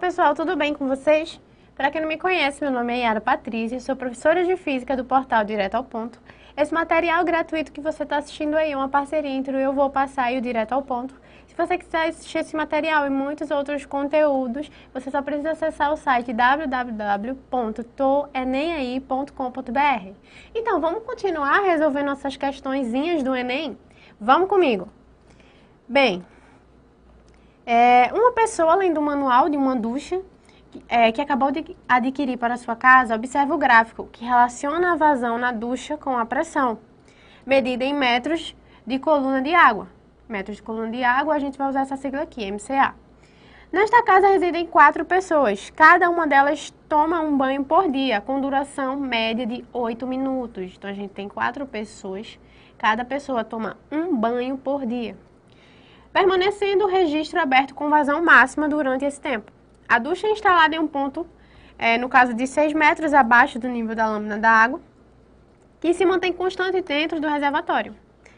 pessoal, tudo bem com vocês? Para quem não me conhece, meu nome é Yara Patrícia, sou professora de Física do portal Direto ao Ponto. Esse material gratuito que você está assistindo aí é uma parceria entre o Eu Vou Passar e o Direto ao Ponto. Se você quiser assistir esse material e muitos outros conteúdos, você só precisa acessar o site www.toenemai.com.br. Então, vamos continuar resolvendo essas questõezinhas do Enem? Vamos comigo! Bem, uma pessoa, além do manual de uma ducha, que acabou de adquirir para sua casa, observa o gráfico que relaciona a vazão na ducha com a pressão, medida em metros de coluna de água. Metros de coluna de água, a gente vai usar essa sigla aqui, MCA. Nesta casa residem 4 pessoas. Cada uma delas toma um banho por dia, com duração média de 8 minutos. Então, a gente tem 4 pessoas. Cada pessoa toma um banho por dia, permanecendo o registro aberto com vazão máxima durante esse tempo. A ducha é instalada em um ponto, no caso de 6 metros abaixo do nível da lâmina da água, que se mantém constante dentro do reservatório.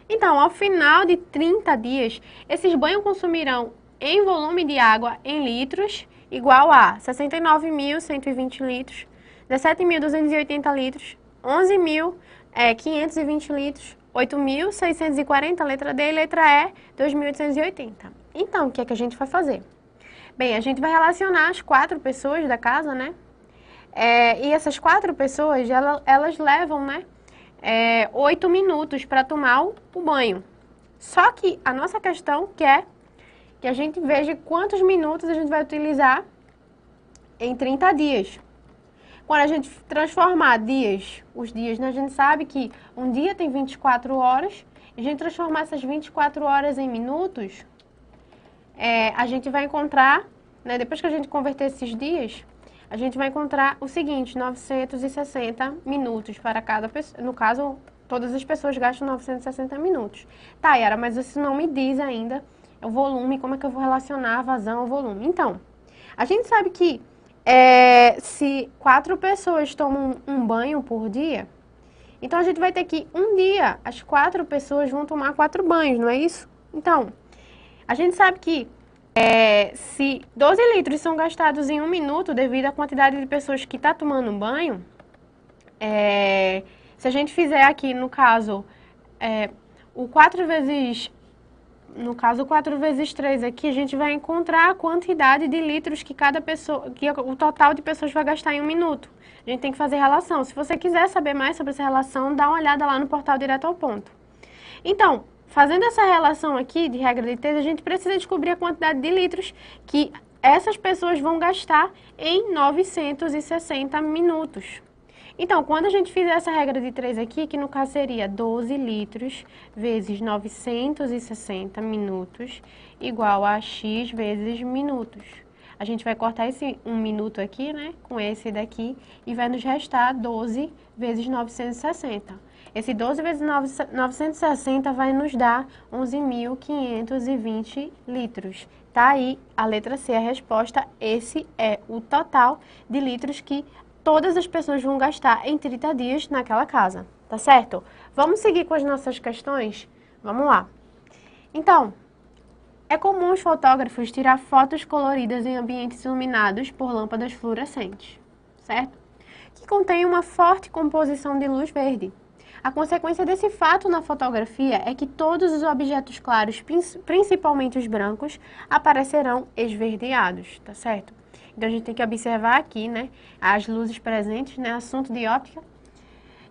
Então, ao final de 30 dias, esses banhos consumirão em volume de água em litros igual a 69.120 litros, 17.280 litros, 11.520 litros, 8.640, letra D, e letra E, 2.880. Então, o que é que a gente vai fazer? Bem, a gente vai relacionar as 4 pessoas da casa, né? E essas 4 pessoas, elas levam, né, 8 minutos para tomar o banho. Só que a nossa questão quer que a gente veja quantos minutos a gente vai utilizar em 30 dias. Quando a gente transformar os dias, né, a gente sabe que um dia tem 24 horas, e a gente transformar essas 24 horas em minutos, a gente vai encontrar, né, depois que a gente converter esses dias, a gente vai encontrar o seguinte, 960 minutos para cada pessoa. No caso, todas as pessoas gastam 960 minutos. Tá, Yara, mas isso não me diz ainda o volume, como é que eu vou relacionar a vazão ao volume. Então, a gente sabe que se 4 pessoas tomam um banho por dia, então a gente vai ter que um dia as 4 pessoas vão tomar 4 banhos, não é isso? Então, a gente sabe que se 12 litros são gastados em 1 minuto devido à quantidade de pessoas que está tomando banho, se a gente fizer aqui, no caso, o 4 vezes 3 aqui, a gente vai encontrar a quantidade de litros que cada pessoa, que o total de pessoas vai gastar em 1 minuto. A gente tem que fazer relação. Se você quiser saber mais sobre essa relação, dá uma olhada lá no portal Direto ao Ponto. Então, fazendo essa relação aqui de regra de 3, a gente precisa descobrir a quantidade de litros que essas pessoas vão gastar em 960 minutos. Então, quando a gente fizer essa regra de 3 aqui, que no caso seria 12 litros vezes 960 minutos, igual a x vezes minutos. A gente vai cortar esse 1 minuto aqui, né, com esse daqui, e vai nos restar 12 vezes 960. Esse 12 vezes 960 vai nos dar 11.520 litros. Tá aí a letra C, a resposta. Esse é o total de litros que todas as pessoas vão gastar em 30 dias naquela casa, tá certo? Vamos seguir com as nossas questões? Vamos lá. Então, é comum os fotógrafos tirar fotos coloridas em ambientes iluminados por lâmpadas fluorescentes, certo? Que contém uma forte composição de luz verde. A consequência desse fato na fotografia é que todos os objetos claros, principalmente os brancos, aparecerão esverdeados, tá certo? Então, a gente tem que observar aqui, né, as luzes presentes, né, assunto de óptica,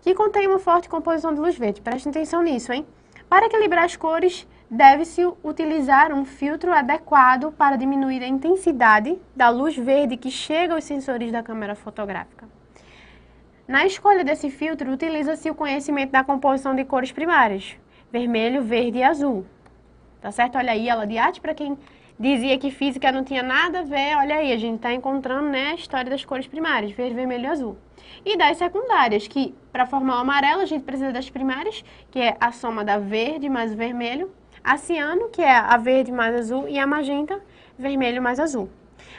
que contém uma forte composição de luz verde. Prestem atenção nisso, hein? Para equilibrar as cores, deve-se utilizar um filtro adequado para diminuir a intensidade da luz verde que chega aos sensores da câmera fotográfica. Na escolha desse filtro, utiliza-se o conhecimento da composição de cores primárias, vermelho, verde e azul. Tá certo? Olha aí, aula de arte, para quem dizia que física não tinha nada a ver, olha aí, a gente está encontrando, né, a história das cores primárias, verde, vermelho e azul. E das secundárias, que para formar o amarelo a gente precisa das primárias, que é a soma da verde mais o vermelho, a ciano, que é a verde mais azul, e a magenta, vermelho mais azul.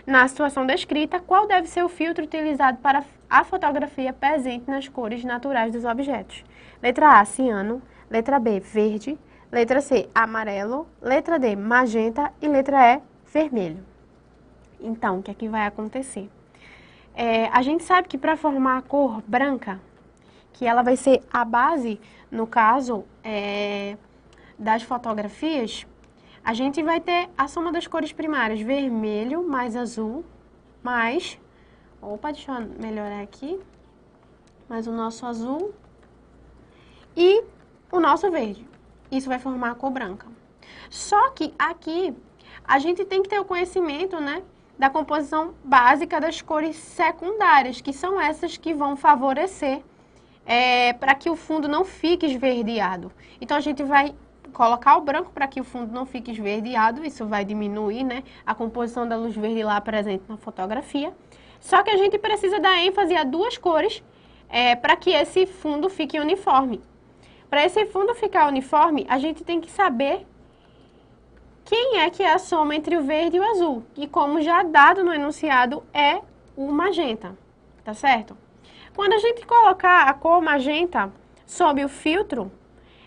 Na situação descrita, qual deve ser o filtro utilizado para a fotografia presente nas cores naturais dos objetos? Letra A, ciano, letra B, verde, letra C, amarelo, letra D, magenta e letra E, vermelho. Então, o que é que vai acontecer? A gente sabe que para formar a cor branca, que ela vai ser a base, no caso, das fotografias, a gente vai ter a soma das cores primárias, vermelho mais azul, mais... Opa, deixa eu melhorar aqui. Mais o nosso azul e o nosso verde. Isso vai formar a cor branca. Só que aqui, a gente tem que ter o conhecimento, né, da composição básica das cores secundárias, que são essas que vão favorecer para que o fundo não fique esverdeado. Então, a gente vai colocar o branco para que o fundo não fique esverdeado, isso vai diminuir, né, a composição da luz verde lá presente na fotografia. Só que a gente precisa dar ênfase a duas cores para que esse fundo fique uniforme. Para esse fundo ficar uniforme, a gente tem que saber quem é que é a soma entre o verde e o azul, que como já dado no enunciado é o magenta, tá certo? Quando a gente colocar a cor magenta sob o filtro,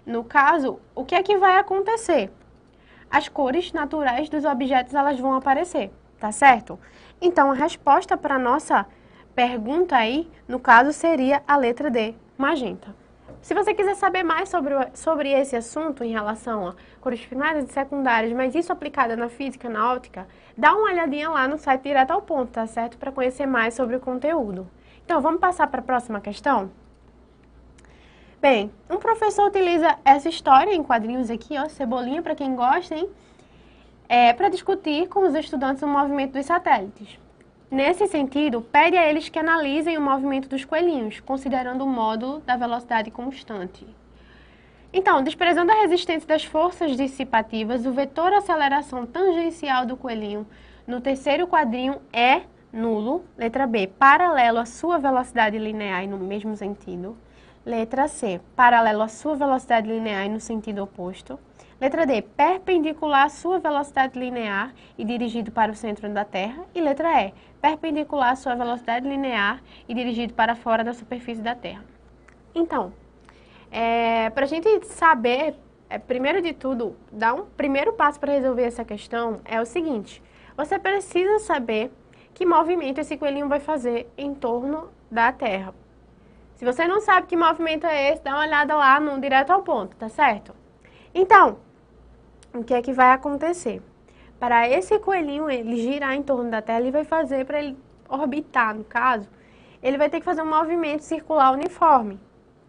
no caso, o que é que vai acontecer? As cores naturais dos objetos elas vão aparecer, tá certo? Então, a resposta para a nossa pergunta aí, no caso, seria a letra D, magenta. Se você quiser saber mais sobre esse assunto em relação a cores primárias e secundárias, mas isso aplicado na física, na óptica, dá uma olhadinha lá no site Direto ao Ponto, tá certo? Para conhecer mais sobre o conteúdo. Então, vamos passar para a próxima questão? Bem, um professor utiliza essa história em quadrinhos aqui, ó, cebolinha para quem gosta, hein? Para discutir com os estudantes o movimento dos satélites. Nesse sentido, pede a eles que analisem o movimento dos coelhinhos, considerando o módulo da velocidade constante. Então, desprezando a resistência das forças dissipativas, o vetor aceleração tangencial do coelhinho no terceiro quadrinho é nulo. Letra B, paralelo à sua velocidade linear e no mesmo sentido. Letra C, paralelo à sua velocidade linear e no sentido oposto. Letra D, perpendicular à sua velocidade linear e dirigido para o centro da Terra. E letra E, perpendicular à sua velocidade linear e dirigido para fora da superfície da Terra. Então, para a gente saber, primeiro de tudo, dar um primeiro passo para resolver essa questão é o seguinte: você precisa saber que movimento esse coelhinho vai fazer em torno da Terra. Se você não sabe que movimento é esse, dá uma olhada lá no Direto ao Ponto, tá certo? Então, o que é que vai acontecer? Para esse coelhinho ele girar em torno da Terra, ele vai fazer, para ele orbitar, no caso, ele vai ter que fazer um movimento circular uniforme,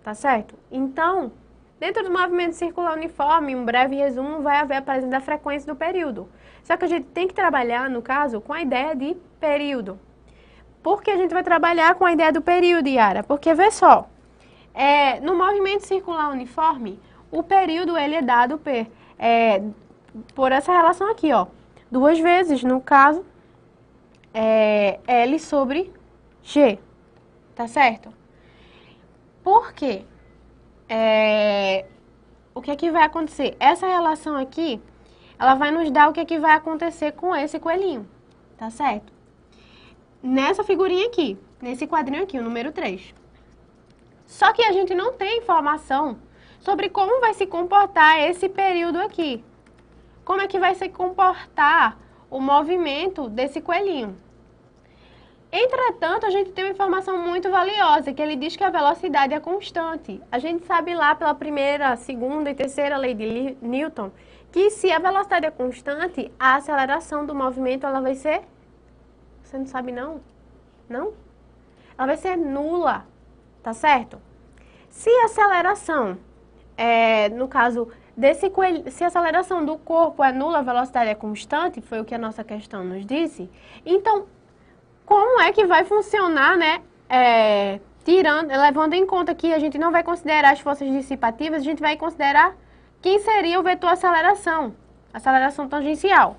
tá certo? Então, dentro do movimento circular uniforme, um breve resumo, vai haver a presença da frequência do período. Só que a gente tem que trabalhar, no caso, com a ideia de período. Por que a gente vai trabalhar com a ideia do período, Yara? Porque, vê só, no movimento circular uniforme, o período ele é dado por essa relação aqui, ó. Duas vezes, no caso, L sobre G, tá certo? Por quê? O que é que vai acontecer? Essa relação aqui, ela vai nos dar o que é que vai acontecer com esse coelhinho, tá certo? Nessa figurinha aqui, nesse quadrinho aqui, o número 3. Só que a gente não tem informação sobre como vai se comportar esse período aqui. Como é que vai se comportar o movimento desse coelhinho. Entretanto, a gente tem uma informação muito valiosa, que ele diz que a velocidade é constante. A gente sabe lá pela primeira, segunda e terceira lei de Newton, que se a velocidade é constante, a aceleração do movimento ela vai ser... Você não sabe não? Não? Ela vai ser nula, tá certo? Se a aceleração, no caso desse coelho, se a aceleração do corpo é nula, a velocidade é constante, foi o que a nossa questão nos disse, então, como é que vai funcionar, né? Levando em conta que a gente não vai considerar as forças dissipativas, a gente vai considerar quem seria o vetor aceleração tangencial.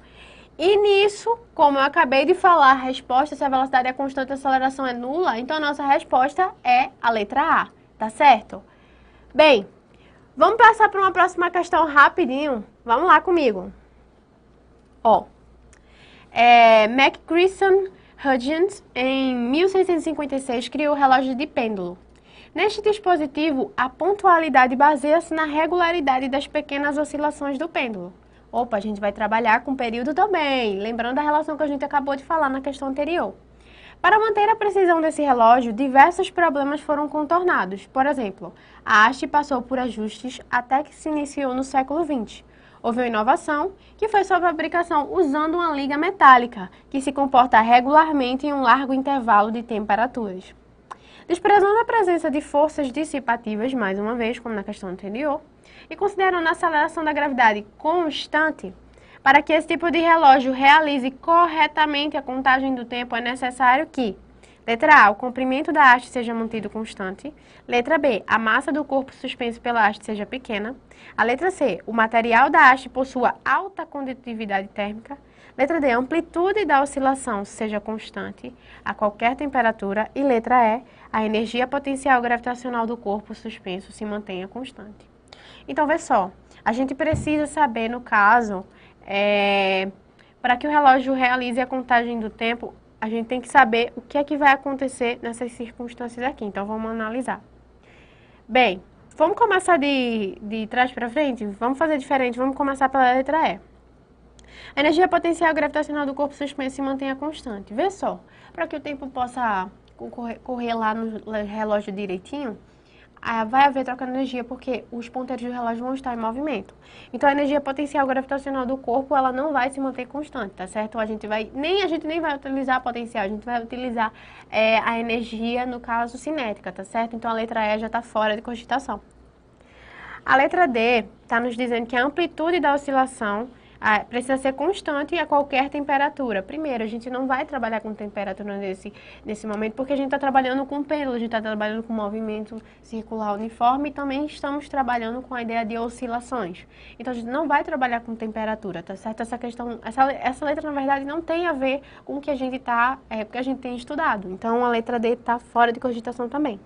E nisso, como eu acabei de falar, a resposta, se a velocidade é constante, a aceleração é nula, então a nossa resposta é a letra A, tá certo? Bem, vamos passar para uma próxima questão rapidinho. Vamos lá comigo. Ó, McChrysson Huygens, em 1656, criou o relógio de pêndulo. Neste dispositivo, a pontualidade baseia-se na regularidade das pequenas oscilações do pêndulo. Opa, a gente vai trabalhar com período também, lembrando a relação que a gente acabou de falar na questão anterior. Para manter a precisão desse relógio, diversos problemas foram contornados. Por exemplo, a haste passou por ajustes até que se iniciou no século XX. Houve uma inovação, que foi sua fabricação usando uma liga metálica, que se comporta regularmente em um largo intervalo de temperaturas. Desprezando a presença de forças dissipativas, mais uma vez, como na questão anterior, e considerando a aceleração da gravidade constante, para que esse tipo de relógio realize corretamente a contagem do tempo, é necessário que: letra A, o comprimento da haste seja mantido constante. Letra B, a massa do corpo suspenso pela haste seja pequena. A letra C, o material da haste possua alta condutividade térmica. Letra D, a amplitude da oscilação seja constante a qualquer temperatura. E letra E, a energia potencial gravitacional do corpo suspenso se mantenha constante. Então, vê só, a gente precisa saber, no caso, para que o relógio realize a contagem do tempo, a gente tem que saber o que é que vai acontecer nessas circunstâncias aqui. Então, vamos analisar. Bem, vamos começar de trás para frente? Vamos fazer diferente, vamos começar pela letra E. A energia potencial gravitacional do corpo suspenso se mantenha constante. Vê só, para que o tempo possa correr lá no relógio direitinho, vai haver troca de energia, porque os ponteiros do relógio vão estar em movimento. Então, a energia potencial gravitacional do corpo, ela não vai se manter constante, tá certo? A gente nem vai utilizar a potencial, a gente vai utilizar a energia, no caso, cinética, tá certo? Então, a letra E já está fora de cogitação. A letra D está nos dizendo que a amplitude da oscilação precisa ser constante a qualquer temperatura. Primeiro, a gente não vai trabalhar com temperatura nesse momento, porque a gente está trabalhando com pêndulo, a gente está trabalhando com movimento circular uniforme e também estamos trabalhando com a ideia de oscilações. Então, a gente não vai trabalhar com temperatura, tá certo? Essa letra, na verdade, não tem a ver com o que a gente porque a gente tem estudado. Então, a letra D está fora de cogitação também.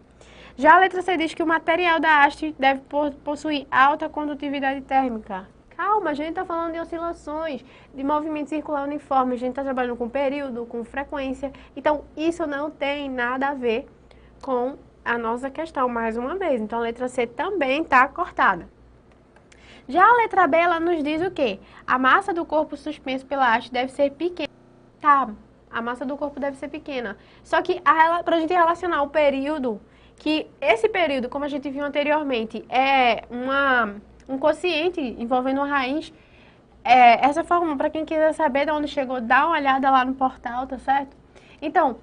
Já a letra C diz que o material da haste deve possuir alta condutividade térmica. Calma, a gente está falando de oscilações, de movimento circular uniforme, a gente está trabalhando com período, com frequência. Então, isso não tem nada a ver com a nossa questão, mais uma vez. Então, a letra C também está cortada. Já a letra B, ela nos diz o quê? A massa do corpo suspenso pela haste deve ser pequena. Tá, a massa do corpo deve ser pequena. Só que, para a gente relacionar o período, que esse período, como a gente viu anteriormente, é um quociente envolvendo uma raiz. Essa fórmula, para quem quiser saber de onde chegou, dá uma olhada lá no portal, tá certo? Então,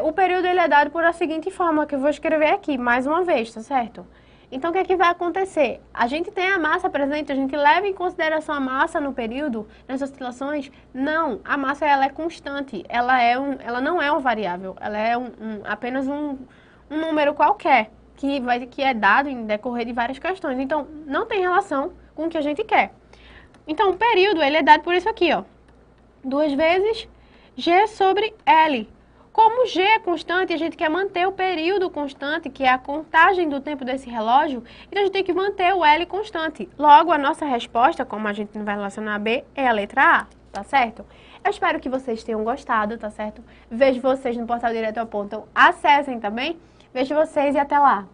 o período ele é dado por a seguinte fórmula, que eu vou escrever aqui, mais uma vez, tá certo? Então, o que é que vai acontecer? A gente tem a massa presente, a gente leva em consideração a massa no período, nas oscilações? Não, a massa ela é constante, ela não é uma variável, ela é apenas um número qualquer, que é dado em decorrer de várias questões. Então, não tem relação com o que a gente quer. Então, o período, ele é dado por isso aqui, ó. 2 vezes G sobre L. Como G é constante, a gente quer manter o período constante, que é a contagem do tempo desse relógio, então a gente tem que manter o L constante. Logo, a nossa resposta, como a gente não vai relacionar a B, é a letra A, tá certo? Eu espero que vocês tenham gostado, tá certo? Vejo vocês no portal Direto ao Ponto. Acessem também. Vejo vocês e até lá!